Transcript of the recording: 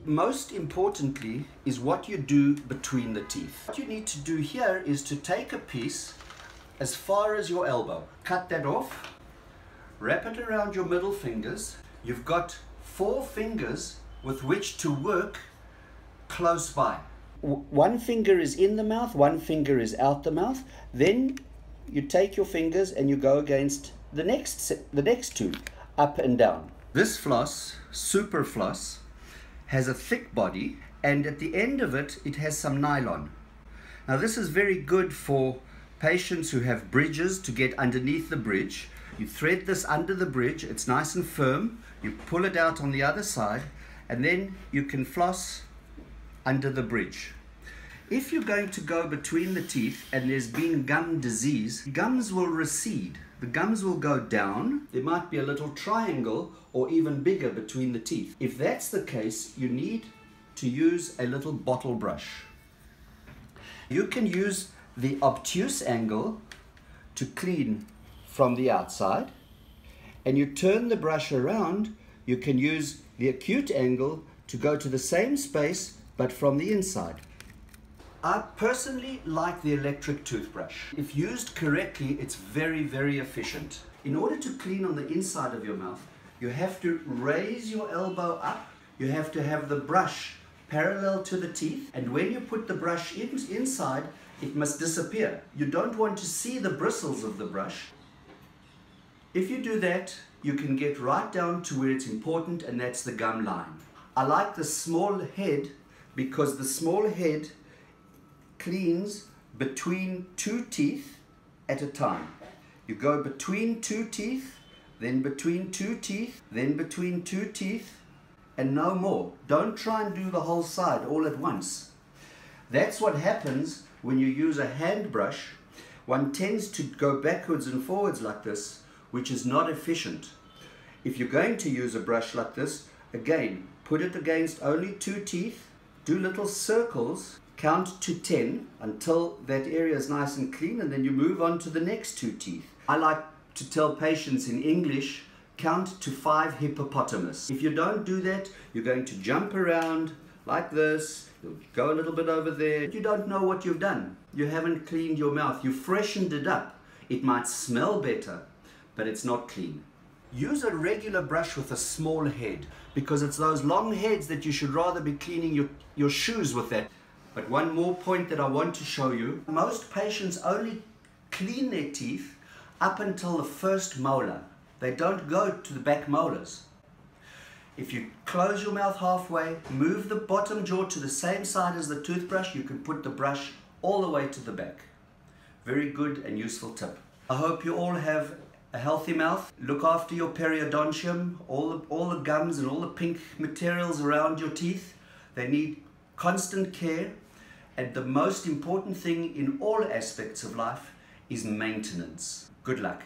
Most importantly is what you do between the teeth. What you need to do here is to take a piece as far as your elbow. Cut that off, wrap it around your middle fingers. You've got 4 fingers with which to work close by. One finger is in the mouth, one finger is out the mouth. Then you take your fingers and you go against the next two, up and down. This floss, super floss, has a thick body, and at the end of it, it has some nylon. Now this is very good for patients who have bridges to get underneath the bridge. You thread this under the bridge, it's nice and firm, you pull it out on the other side, and then you can floss under the bridge. If you're going to go between the teeth and there's been gum disease, gums will recede. The gums will go down. There might be a little triangle or even bigger between the teeth. If that's the case, you need to use a little bottle brush. You can use the obtuse angle to clean from the outside, and you turn the brush around. You can use the acute angle to go to the same space but from the inside. I personally like the electric toothbrush. If used correctly, it's very, very efficient. In order to clean on the inside of your mouth, you have to raise your elbow up. You have to have the brush parallel to the teeth, and when you put the brush inside, it must disappear. You don't want to see the bristles of the brush. If you do that, you can get right down to where it's important, and that's the gum line. I like the small head because the small head cleans between 2 teeth at a time. You go between 2 teeth, then between 2 teeth, then between 2 teeth, and no more. Don't try and do the whole side all at once. That's what happens when you use a hand brush. One tends to go backwards and forwards like this, which is not efficient. If you're going to use a brush like this, again, put it against only 2 teeth, do little circles, count to 10 until that area is nice and clean, and then you move on to the next 2 teeth. I like to tell patients in English, count to 5 hippopotamus. If you don't do that, you're going to jump around like this, you'll go a little bit over there. You don't know what you've done. You haven't cleaned your mouth. You freshened it up. It might smell better, but it's not clean. Use a regular brush with a small head, because it's those long heads that you should rather be cleaning your shoes with that. But one more point that I want to show you. Most patients only clean their teeth up until the first molar. They don't go to the back molars. If you close your mouth halfway, move the bottom jaw to the same side as the toothbrush, you can put the brush all the way to the back. Very good and useful tip. I hope you all have a healthy mouth. Look after your periodontium, all the gums and all the pink materials around your teeth. They need constant care, and the most important thing in all aspects of life is maintenance. Good luck.